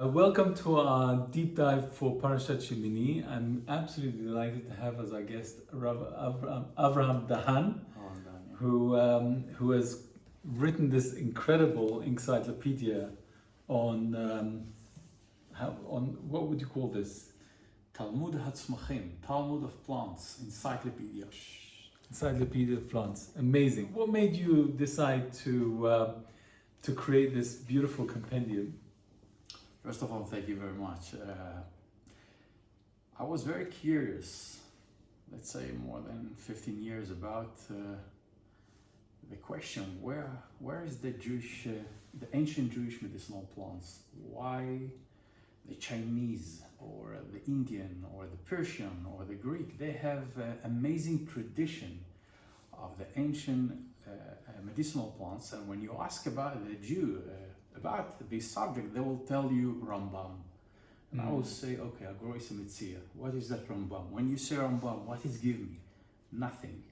Welcome to our deep dive for Parashat Shimini. I'm absolutely delighted to have as our guest Avraham Dahan, who has written this incredible encyclopedia on what would you call this? Talmud HaTzmachim, Talmud of Plants, Encyclopedia. Encyclopedia of Plants. Amazing. What made you decide to create this beautiful compendium? First of all, thank you very much. I was very curious, let's say more than 15 years, about the question, where is the ancient Jewish medicinal plants? Why the Chinese or the Indian or the Persian or the Greek, they have amazing tradition of the ancient medicinal plants, and when you ask about the Jew about this subject, they will tell you Rambam. And I will say, okay, Agroisa Mitzia, what is that Rambam? When you say Rambam, what is give me? Nothing.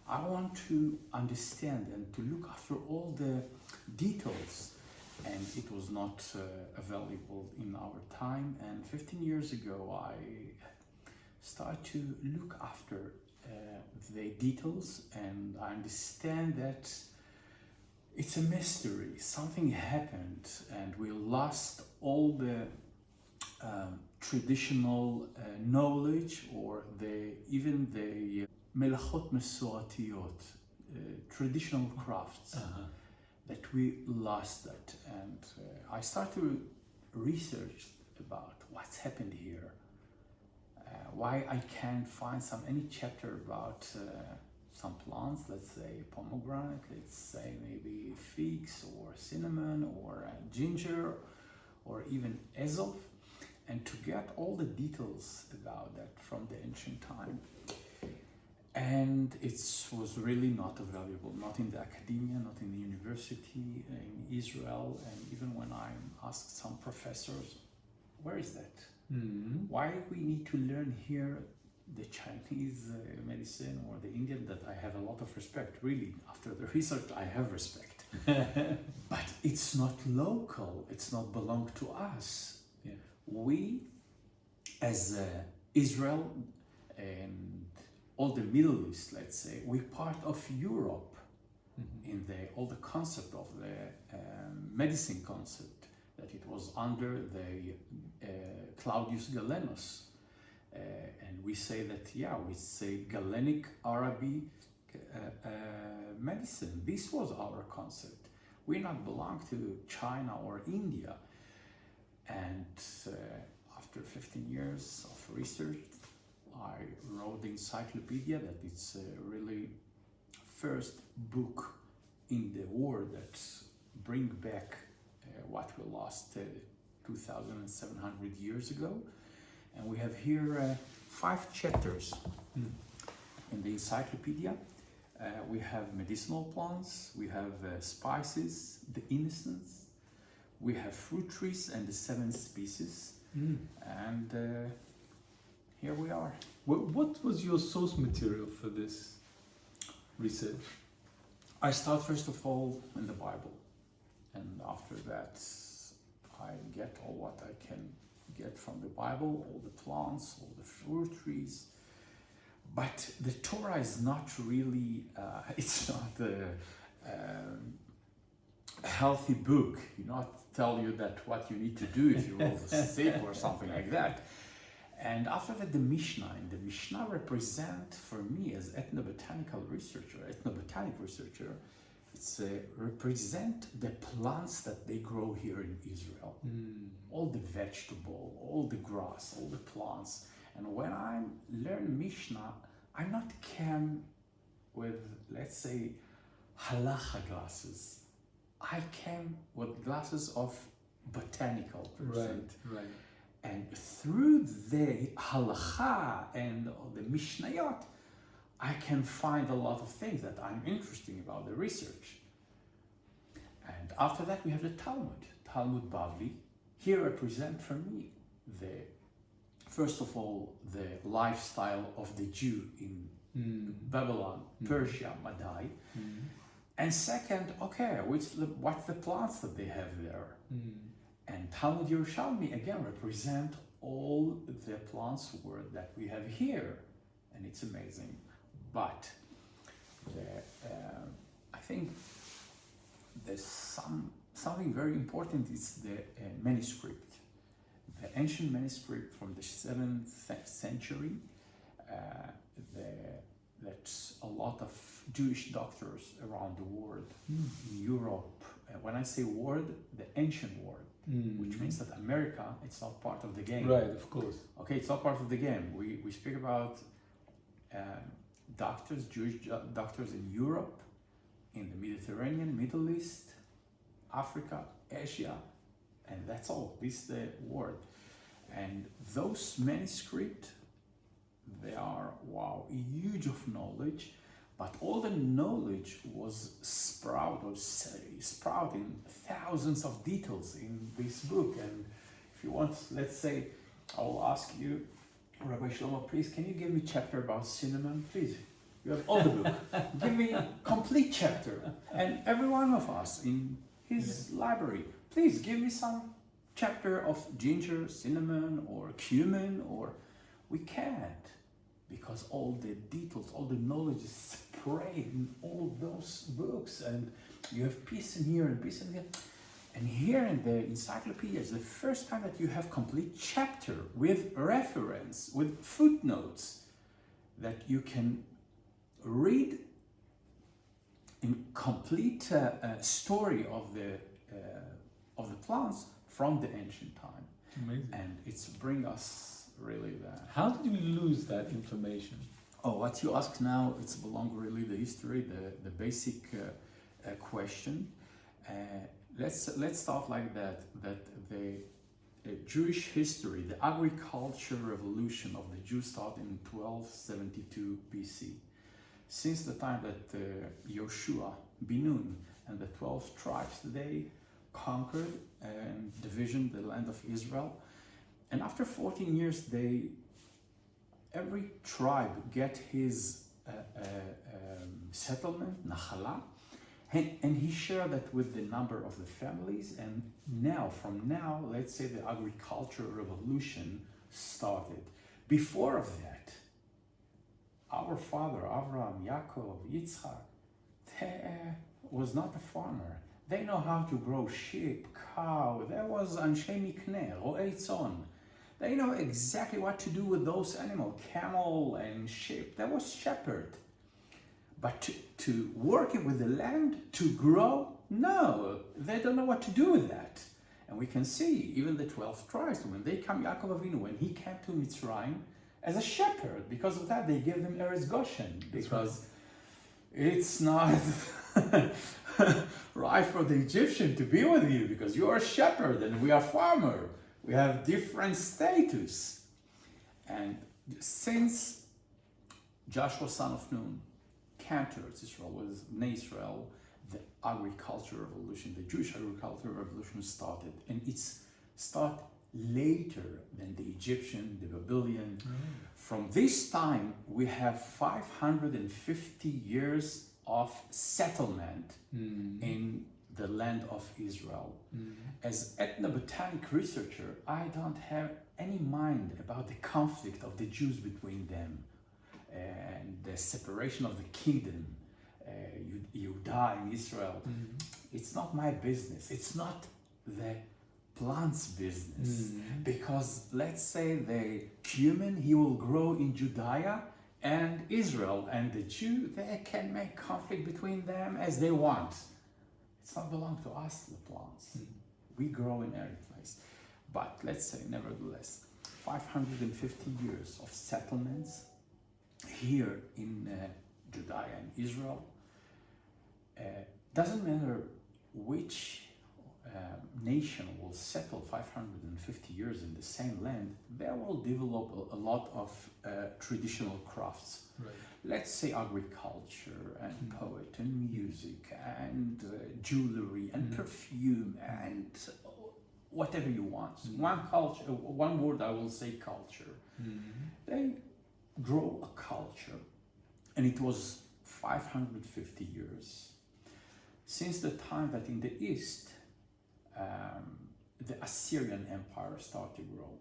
I want to understand and to look after all the details, and it was not available in our time. And 15 years ago, I started to look after the details, and I understand that it's a mystery. Something happened, and we lost all the traditional knowledge, or even the melachot mesoratiot, traditional crafts, that we lost that. And I started to research about what's happened here, why I can't find any chapter about some plants, let's say pomegranate, let's say maybe figs or cinnamon or ginger or even ezov, and to get all the details about that from the ancient time. And it was really not available, not in the academia, not in the university, in Israel, and even when I asked some professors, where is that? Why we need to learn here the Chinese medicine or the Indian, that I have a lot of respect, really. After the research, I have respect. But it's not local, it's not belong to us. Yeah. We, as Israel and all the Middle East, let's say, we're part of Europe in all the concept of the medicine concept, that it was under the Claudius Galenus. And we say that, we say Galenic Arabic medicine. This was our concept. We not belong to China or India. And after 15 years of research, I wrote the encyclopedia, that it's really first book in the world that bring back what we lost 2,700 years ago. And we have here 5 chapters in the encyclopedia. We have medicinal plants, we have spices, the innocence, we have fruit trees and the 7 species. And here we are. What was your source material for this research? I start first of all in the Bible, and after that I get all what I can get from the Bible, all the plants, all the fruit trees. But the Torah is not really, it's not a healthy book. You not tell you that what you need to do if you're sick or something like that. And after that, the Mishnah, and the Mishnah represent, for me as ethnobotanic researcher, it's represent the plants that they grow here in Israel. All the vegetable, all the grass, all the plants. And when I learn Mishnah, I'm not came with, let's say, halacha glasses. I came with glasses of botanical person. Right. And through the halacha and the Mishnayot, I can find a lot of things that I'm interested about the research. And after that, we have the Talmud Bavli. Here represent for me first of all, the lifestyle of the Jew in Babylon, Persia, Madai. And second, what's the plants that they have there? And Talmud Yerushalmi again represent all the plants word that we have here, and it's amazing. But I think there's something very important is the manuscript, the ancient manuscript from the 7th century. That's a lot of Jewish doctors around the world, in Europe. When I say world, the ancient world, which means that America, it's not part of the game. Right, of course. Okay, it's not part of the game. We speak about doctors, Jewish doctors in Europe, in the Mediterranean, Middle East, Africa, Asia, and that's all. This is the world. And those manuscripts, they are, wow, huge of knowledge, but all the knowledge was sprouting thousands of details in this book. And if you want, let's say, I will ask you, Rabbi Shlomo, please, can you give me chapter about cinnamon, please? You have all the book. Give me complete chapter. And every one of us in his library, please give me some chapter of ginger, cinnamon, or cumin, or we can't. Because all the details, all the knowledge is spread in all those books, and you have piece in here and piece in there. And here in the encyclopedia is the first time that you have complete chapter with reference, with footnotes, that you can read in complete story of the plants from the ancient time. Amazing. And it's bring us really that. How did we lose that information? Oh, what you ask now, it's belong really the history, the basic question. Let's start like that. That the Jewish history, the agriculture revolution of the Jews started in 1272 BC. Since the time that Yoshua, Binun, and the 12 tribes, they conquered and divisioned the land of Israel. And after 14 years, every tribe get his settlement, Nachala, and he shared that with the number of the families. And from now, let's say the agricultural revolution started. Before of that, our father, Avraham, Yaakov, Yitzchak, was not a farmer. They know how to grow sheep, cow. There was Anshe Mikneh, Ro'ei Tzon. They know exactly what to do with those animals, camel and sheep. There was shepherd. But to work it with the land, to grow, no, they don't know what to do with that. And we can see even the 12 tribes, when they come, Yaakov Avinu, when he came to Mitzrayim as a shepherd, because of that they give him Eretz Goshen, because it's not right for the Egyptian to be with you, because you are a shepherd and we are farmer. We have different status. And since Joshua son of Nun came to Israel, was Israel, the agricultural revolution, the Jewish agricultural revolution started. And it's start later than the Egyptian, the Babylonian. From this time, we have 550 years of settlement in the land of Israel. As ethnobotanic researcher, I don't have any mind about the conflict of the Jews between them and the separation of the kingdom, Yehuda and Israel. It's not my business. It's not the plant's business. Because let's say the cumin, he will grow in Judea and Israel, and the Jew, they can make conflict between them as they want. It's not belong to us, the plants. We grow in every place. But let's say, nevertheless, 550 years of settlements here in Judea and Israel. Doesn't matter which nation will settle 550 years in the same land, they will develop a lot of traditional crafts. Right. Let's say agriculture and poet and music and jewelry and perfume and whatever you want. One word I will say culture. They grow a culture, and it was 550 years since the time that in the East the Assyrian Empire started to grow.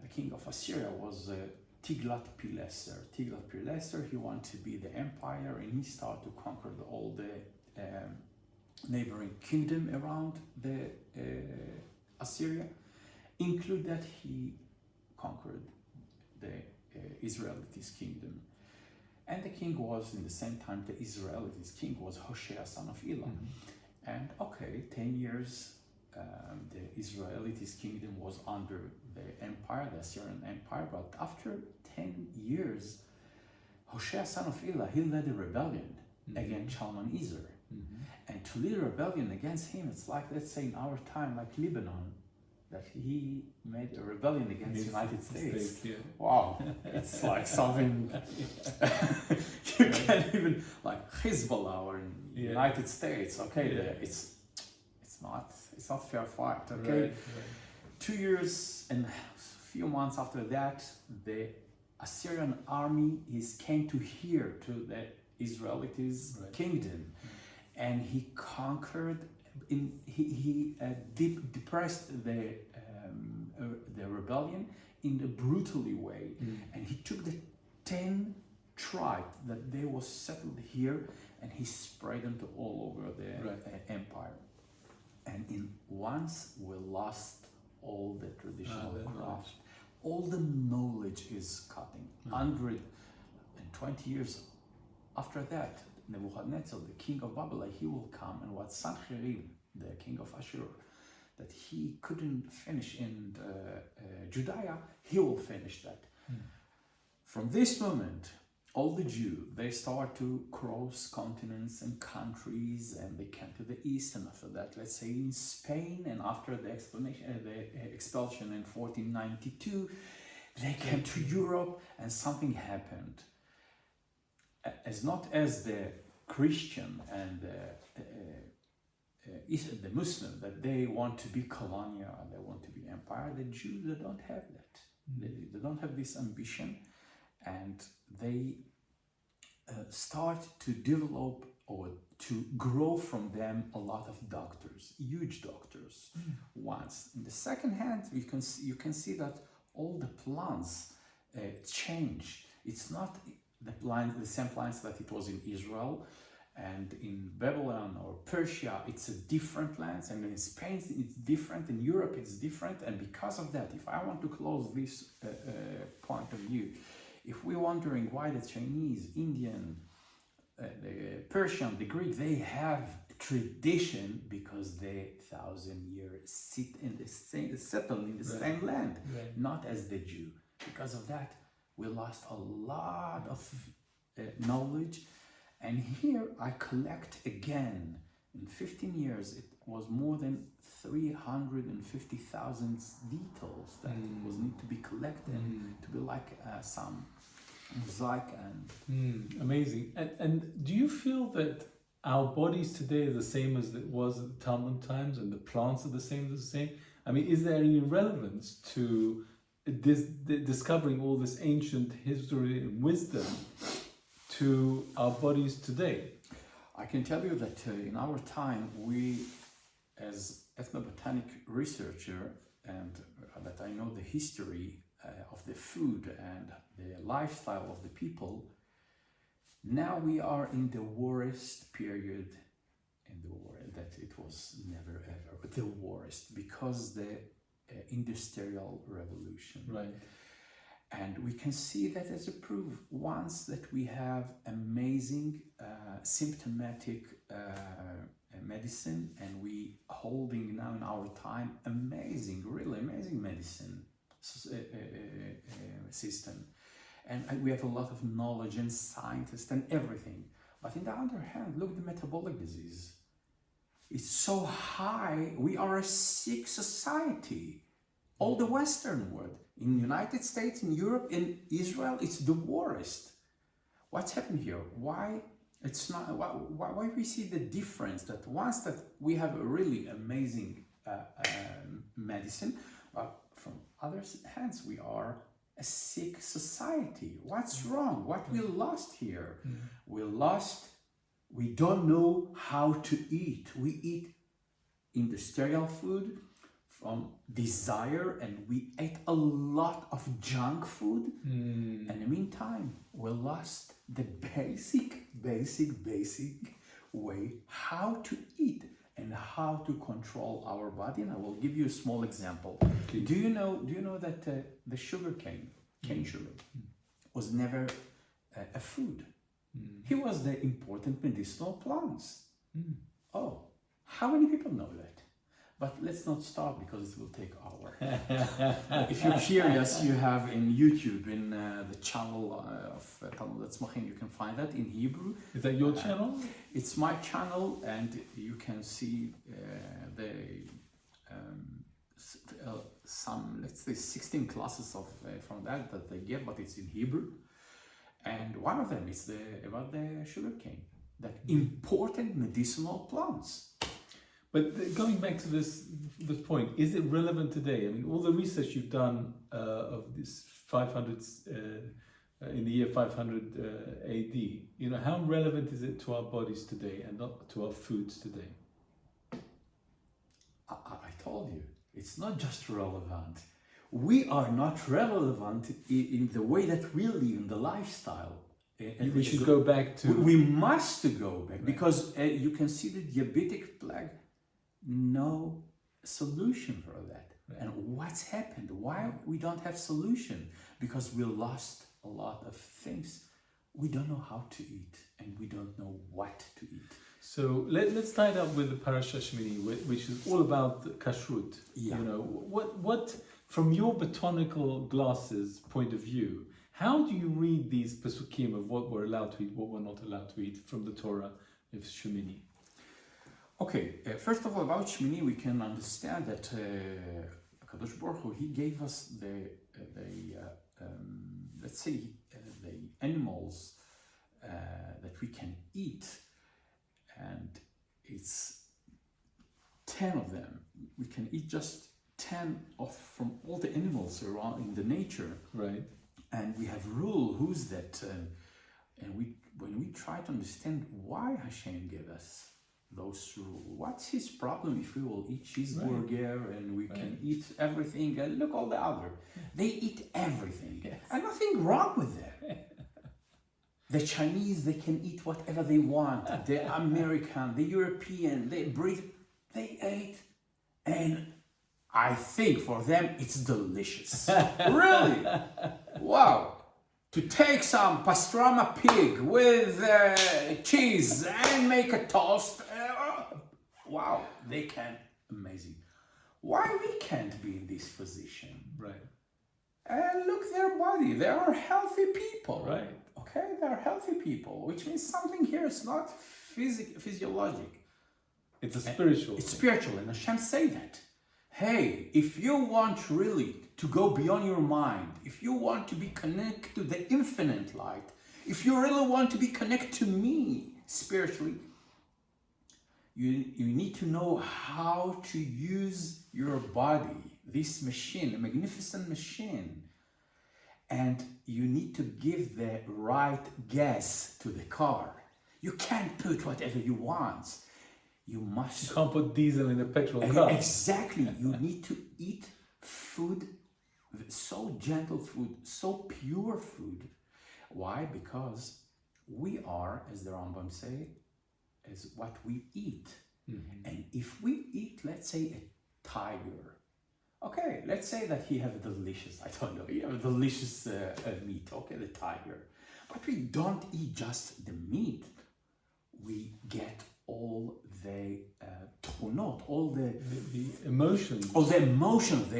The king of Assyria was Tiglath-Pileser. Tiglath-Pileser, he wanted to be the empire, and he started to conquer all the neighboring kingdom around the Assyria. Include that he conquered the Israelites kingdom. And the king was, in the same time, the Israelites king was Hoshea, son of Elah. And okay, 10 years, the Israelites kingdom was under the empire, the Assyrian empire, but after 10 years, Hoshea, son of Elah, he led a rebellion against Shalmaneser. And to lead a rebellion against him, it's like, let's say in our time, like Lebanon, that he made a rebellion against the United States. Wow, it's like something you can't even, like Hezbollah or in United States. Okay, it's not fair fight. Okay, 2 years and a few months after that, the Assyrian army came to here to the Israelites kingdom, and he conquered. He depressed the rebellion in a brutally way, and he took the 10 tribes that they was settled here, and he spread them to all over the empire. And in once we lost all the traditional craft, all the knowledge is cutting. 120 years after that, Nebuchadnezzar, the king of Babylon, he will come, and what Sanherib, the king of Ashur, that he couldn't finish in Judea, he will finish that. From this moment, all the Jews, they start to cross continents and countries, and they came to the east, and after that, let's say in Spain, and after the expulsion in 1492, they came to Europe, and something happened. As not as the Christian and the Muslim, that they want to be colonial, they want to be empire. The Jews, they don't have that. They don't have this ambition, and they start to develop or to grow from them a lot of doctors, huge doctors. Once, in the second hand, you can see that all the plants change. It's not the same plants that it was in Israel and in Babylon or Persia. It's a different lands, and in Spain it's different, in Europe it's different. And because of that, if I want to close this point of view, if we're wondering why the Chinese, Indian, the Persian, the Greek, they have tradition because they 1,000 years sit in the same, settle in the same land, not as the Jew. Because of that, we lost a lot of knowledge, and here I collect again. In 15 years, it was more than 350,000 details that was need to be collected to be like some mosaic and amazing. And do you feel that our bodies today are the same as it was at the Talmud times, and the plants are the same as the same? I mean, is there any relevance to discovering all this ancient history and wisdom to our bodies today? I can tell you that in our time, we, as ethnobotanic researcher, and that I know the history of the food and the lifestyle of the people, now we are in the worst period in the world, that it was never ever, but the worst, because the industrial revolution. Right. And we can see that as a proof. Once that we have amazing symptomatic medicine, and we holding now in our time amazing, really amazing medicine system. And we have a lot of knowledge and scientists and everything. But on the other hand, look at the metabolic disease. It's so high. We are a sick society. All the Western world, in the United States, in Europe, in Israel, it's the worst. What's happened here? Why it's not? Why we see the difference? That once that we have a really amazing medicine, but from other hands we are a sick society. What's wrong? What we lost here? We lost. We don't know how to eat. We eat industrial food. from desire, and we ate a lot of junk food. And in the meantime, we lost the basic way how to eat and how to control our body. And I will give you a small example. Please. Do you know that the sugar cane sugar was never a food? He was the important medicinal plants. Oh, how many people know that? But let's not start because it will take hours. If you're curious, you have in YouTube, in the channel of Talmud Tzmachim, you can find that in Hebrew. Is that your channel? It's my channel, and you can see some, let's say, 16 classes of from that they give, but it's in Hebrew. And one of them is about the sugarcane, that important medicinal plants. But going back to this point, is it relevant today? I mean, all the research you've done of this 500 in the year 500 AD, you know, how relevant is it to our bodies today and not to our foods today? I told you, it's not just relevant. We are not relevant in the way that we live, in the lifestyle. And we should go back to... We must go back, because you can see the diabetic plague, no solution for that. Right. And what's happened? Why we don't have solution? Because we lost a lot of things. We don't know how to eat, and we don't know what to eat. So let's tie it up with the Parashat Shimini, which is all about kashrut. Yeah. You know, what from your botanical glasses point of view, how do you read these pesukim of what we're allowed to eat, what we're not allowed to eat from the Torah of Shimini? Okay, first of all, about Shimini, we can understand that Kadosh Baruch Hu, he gave us let's say, the animals that we can eat, and it's 10 of them. We can eat just 10 from all the animals around in the nature. Right. And we have rule, who's that? And when we try to understand why Hashem gave us those rules, what's his problem if we will eat cheeseburger and we can eat everything, and look all the other, they eat everything. Yes. And nothing wrong with that. The Chinese, they can eat whatever they want. The American, the European, the British, they ate, and I think for them it's delicious. Really? Wow. To take some pastrama pig with cheese and make a toast. Wow, they can. Amazing. Why we can't be in this position? Right. And look their body. They are healthy people. Right. Okay, they are healthy people, which means something here is not physiologic. It's a spiritual. It's spiritual, and Hashem say that. Hey, if you want really to go beyond your mind, if you want to be connected to the infinite light, if you really want to be connected to me spiritually, you need to know how to use your body, this machine, a magnificent machine. And you need to give the right gas to the car. You can't put whatever you want. You must. You can't put diesel in a petrol car. Exactly. You need to eat food, so gentle food, so pure food. Why? Because we are, as the Rambam say, is what we eat. Mm-hmm. And if we eat, let's say, a tiger. Okay, let's say that he have a delicious, I don't know, he have a delicious meat, okay, the tiger. But we don't eat just the meat. We get all the tchunot, all the emotions. All the emotions,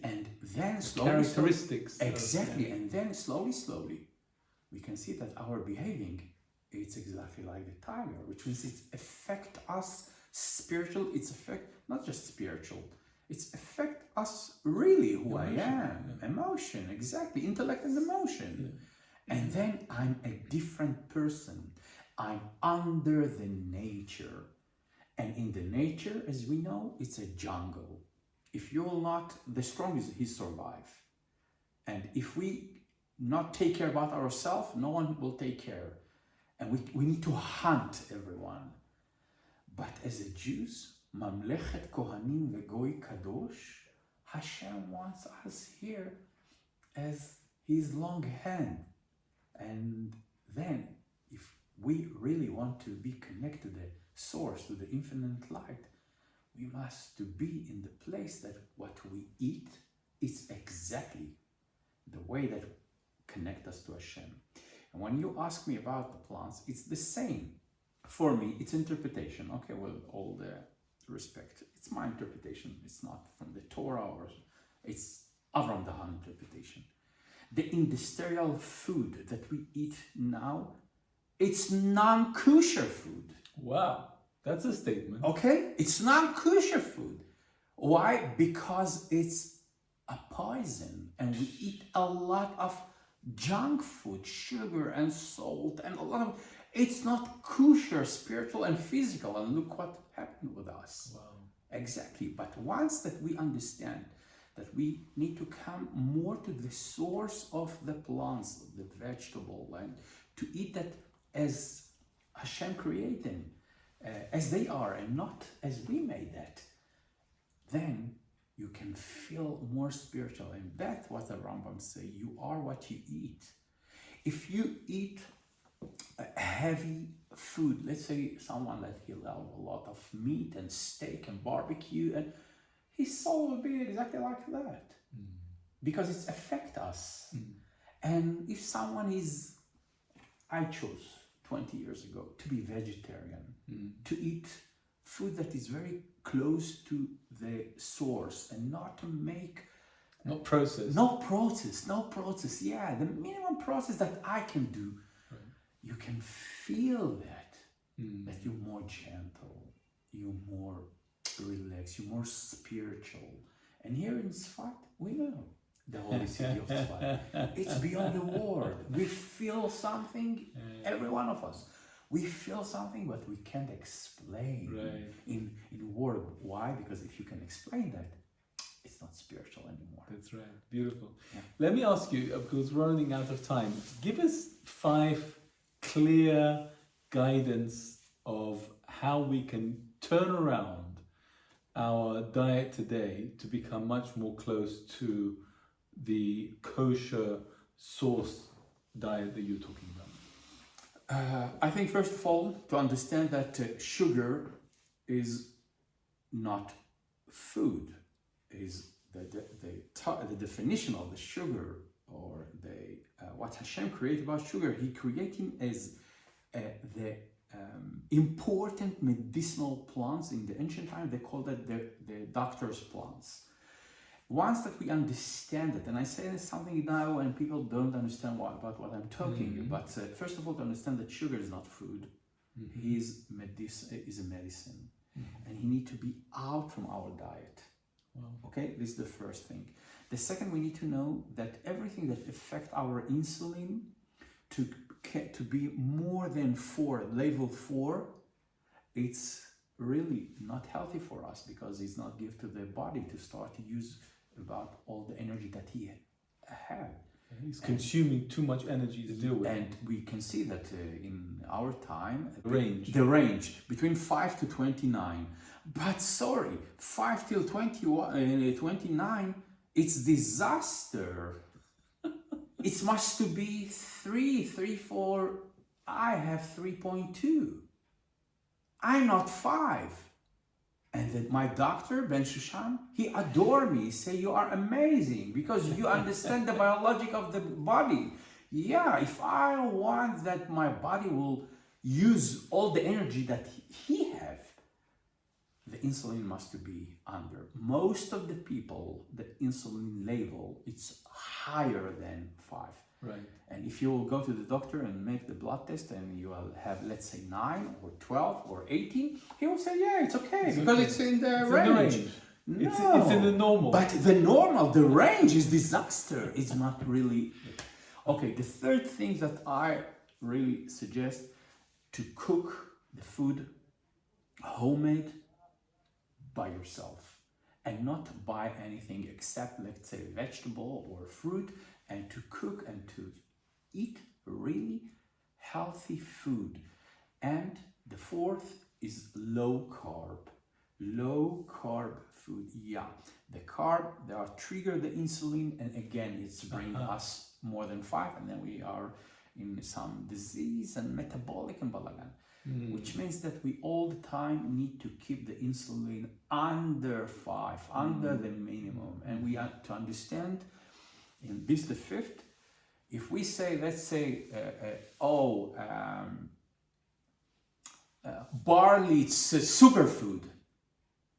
and then slowly... Characteristics. Exactly, and then slowly, we can see that our behaving, it's exactly like the tiger, which means it affect us spiritual, it's affect, not just spiritual, it's affect us really who emotion, I am. Yeah. Emotion, exactly, intellect and emotion. Yeah. And then I'm a different person. I'm under the nature. And in the nature, as we know, it's a jungle. If you're not the strongest, he survive. And if we not take care about ourselves, no one will take care. And we need to hunt everyone. But as a Jews, Mamlechet Kohanim Vegoy Kadosh, Hashem wants us here as His long hand. And then, if we really want to be connected to the source, to the infinite light, we must to be in the place that what we eat is exactly the way that connect us to Hashem. And when you ask me about the plants, it's the same. For me, it's interpretation. Okay, well, all the respect. It's my interpretation. It's not from the Torah, or it's Avraham Dahan interpretation. The industrial food that we eat now, it's non-kosher food. Wow, that's a statement. Okay? It's non-kosher food. Why? Because it's a poison, and we eat a lot of junk food, sugar and salt, and a lot of... It's not kosher, spiritual and physical, and look what happened with us. Wow. Exactly. But once that we understand that we need to come more to the source of the plants, the vegetable, and to eat that as Hashem created, as they are, and not as we made that, then you can feel more spiritual. And that's what the Rambam say, you are what you eat. If you eat heavy food, let's say someone that he loves a lot of meat and steak and barbecue, and his soul will be exactly like that, because it affects us. And if someone is, I chose 20 years ago to be vegetarian, to eat food that is very close to the source and not to make not processed. No process. Yeah, the minimum process that I can do. Right. You can feel that you're more gentle, you're more relaxed, you're more spiritual. And here in Tsfat, we know the holy city of Tsfat. It's beyond the word. We feel something, every one of us. We feel something, but we can't explain in word. Why? Because if you can explain that, it's not spiritual anymore. That's right. Beautiful. Yeah. Let me ask you, because we're running out of time, give us 5 clear guidance of how we can turn around our diet today to become much more close to the kosher source diet that you're talking about. I think first of all, to understand that sugar is not food. Is the definition of the sugar, or the what Hashem created about sugar. He created him as the important medicinal plants. In the ancient time, they called it the doctor's plants. Once that we understand it, and I say something now and people don't understand about what I'm talking about, first of all, to understand that sugar is not food. He is a medicine, and he needs to be out from our diet. Wow. Okay, this is the first thing. The second, we need to know that everything that affects our insulin to be more than 4, level 4, it's really not healthy for us, because it's not give to the body to start to use about all the energy that he had. He's consuming too much energy to deal with. And we can see that in our time, the range between 5 to 29. But sorry, 5 till 29, it's disaster. It must to be 3, 4. I have 3.2. I'm not 5. And then my doctor, Ben Shushan, he adored me. He said, you are amazing because you understand the biologic of the body. Yeah, if I want that my body will use all the energy that he have, the insulin must be under. Most of the people, the insulin level, it's higher than 5. Right. And if you will go to the doctor and make the blood test and you will have, let's say, 9 or 12 or 18, he will say, yeah, it's okay, because it's in the range. No. It's in the normal. But the range is disaster. It's not really... Okay, the third thing that I really suggest, to cook the food homemade by yourself and not buy anything except, let's say, vegetable or fruit, and to cook and to eat really healthy food. And the fourth is low carb. Low carb food, yeah. The carb, they are trigger the insulin, and again, it's bringing us more than 5, and then we are in some disease and metabolic and balagan. Which means that we all the time need to keep the insulin under 5, under the minimum. And we have to understand, in this the fifth, if we say, let's say, barley, it's a superfood.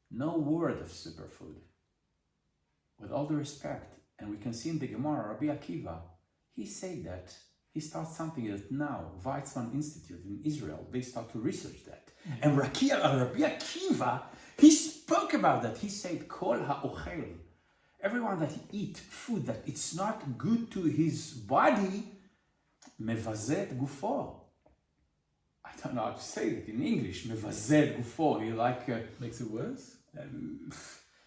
No word of superfood. With all the respect, and we can see in the Gemara, Rabbi Akiva, he said that. He starts something that now, Weizmann Institute in Israel, they start to research that. And Rabbi Akiva, he spoke about that. He said, Kol ha'ochel, everyone that eat food that it's not good to his body, mevazet gufo. I don't know how to say it in English. Mevazet gufo. He makes it worse.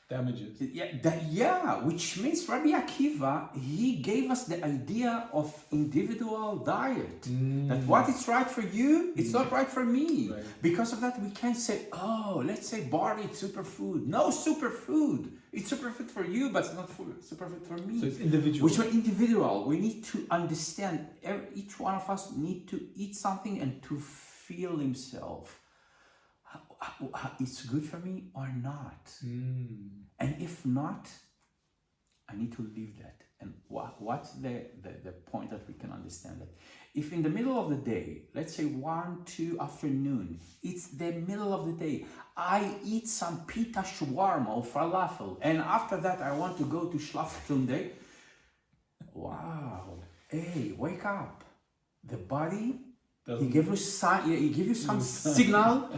Damages. Yeah, which means Rabbi Akiva, he gave us the idea of individual diet. That what is right for you, it's not right for me. Right. Because of that, we can't say, let's say barley, it's superfood. No superfood. It's superfood for you, but it's not superfood for me. So it's individual. Which are individual. We need to understand, each one of us need to eat something and to feel himself. It's good for me or not. And if not, I need to leave that. And what's the point that we can understand that? If in the middle of the day, let's say 1, 2 afternoon, it's the middle of the day, I eat some pita shawarma or falafel, and after that I want to go to Schlafstunde. Wow, hey, wake up. The body, he give you some signal.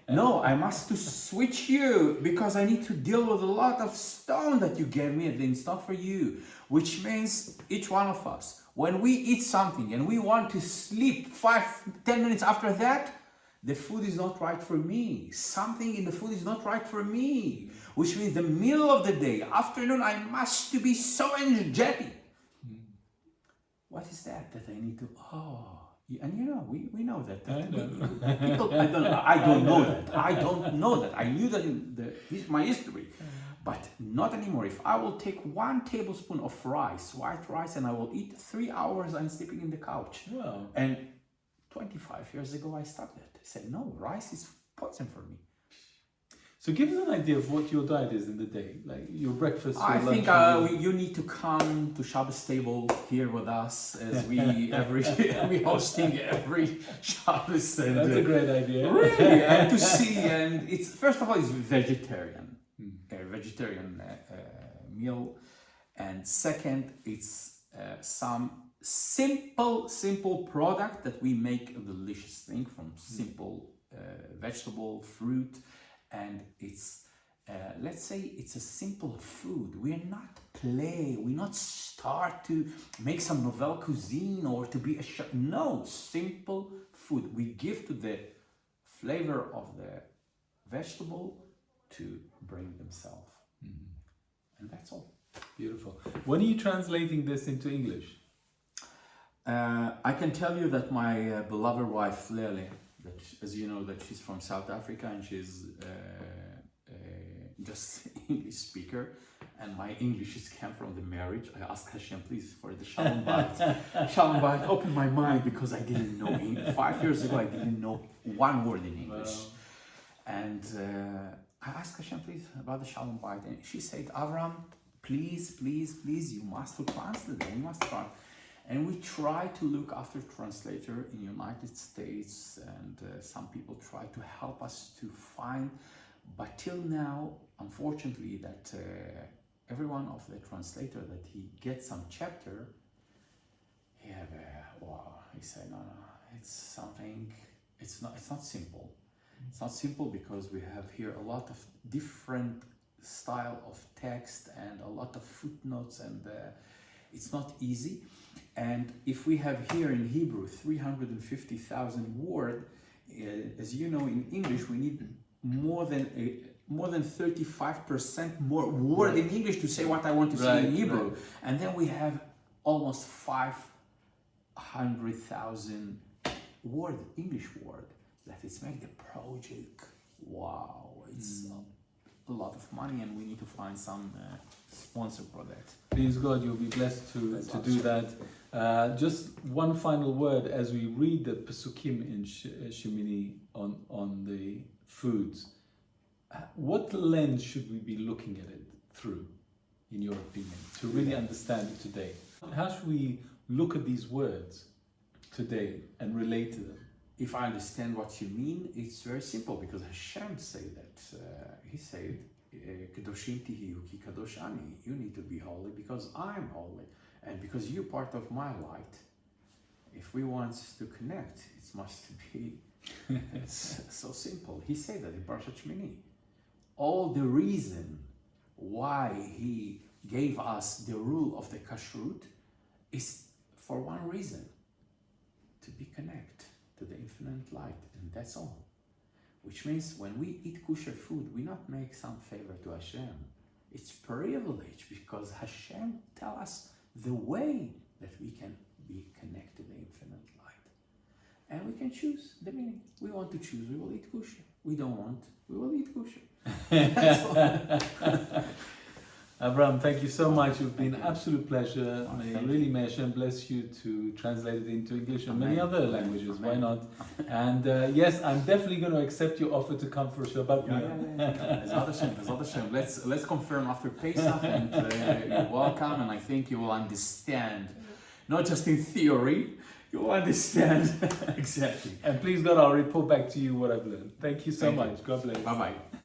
No, I must to switch you because I need to deal with a lot of stone that you gave me and it's not for you. Which means each one of us, when we eat something and we want to sleep 5-10 minutes after that, the food is not right for me. Something in the food is not right for me. Which means the middle of the day, afternoon, I must to be so energetic. What is that I need to, and we know that. People, I don't know that. I knew that in my history, but not anymore. If I will take 1 tablespoon of white rice, and I will eat 3 hours, I'm sleeping in the couch. Wow. And 25 years ago, I stopped that. I said, no, rice is poison for me. So give us an idea of what your diet is in the day, like your breakfast. I your think lunch, you need to come to Shabbos table here with us as we we hosting every Shabbos. And, that's a great idea. Really, and to see, and it's first of all it's vegetarian, vegetarian meal, and second it's some simple product that we make a delicious thing from simple vegetable, fruit. And it's, let's say it's a simple food. We're not we not start to make some novel cuisine or to be a chef. No, simple food. We give to the flavor of the vegetable to bring themselves. And that's all. Beautiful. When are you translating this into English? I can tell you that my beloved wife, Lele, that, as you know, that she's from South Africa and she's just English speaker, and my English is came from the marriage. I asked Hashem, please, for the Shalom Bayit. Shalom Bayit, open my mind because I didn't know. 5 years ago, I didn't know 1 word in English. Wow. And I asked Hashem, please, about the Shalom Bayit. And she said, Avraham, please, you must translate it. You must try. And we try to look after translator in United States, and some people try to help us to find, but till now, unfortunately, that every one of the translator that he gets some chapter, he said, no, it's something, it's not simple. It's not simple because we have here a lot of different style of text and a lot of footnotes, and it's not easy. And if we have here in Hebrew 350,000 words, as you know, in English we need more than 35% more word in English to say what I want to say in Hebrew. Right. And then we have almost 500,000 English word that is make the project. Wow, it's a lot of money, and we need to find some sponsor for that. Please God, you'll be blessed to That's do that. Just one final word as we read the Pesukim in Shimini on the foods. What lens should we be looking at it through, in your opinion, to really understand it today? How should we look at these words today and relate to them? If I understand what you mean, it's very simple, because Hashem said that. He said, Kedoshim tihiyu ki kadosh ani. You need to be holy because I'm holy, and because you're part of my light. If we want to connect, it must be it's so simple. He said that in Parashat Shimini. All the reason why he gave us the rule of the kashrut is for one reason: to be connected to the infinite light, and that's all. Which means when we eat kosher food, we not make some favor to Hashem. It's privilege, because Hashem tell us the way that we can be connected to the infinite light. And we can choose the meaning. We want to choose, we will eat kosher. We don't want, we will eat kosher. That's all. Avraham, thank you so much. You've been an absolute pleasure. May Hashem bless you to translate it into English and many other languages. Why not? And yes, I'm definitely going to accept your offer to come for Shabbat meal. Let's confirm after Pesach, and you're welcome. And I think you will understand, not just in theory, you will understand exactly. And please God, I'll report back to you what I've learned. Thank you so much. God bless. Bye bye.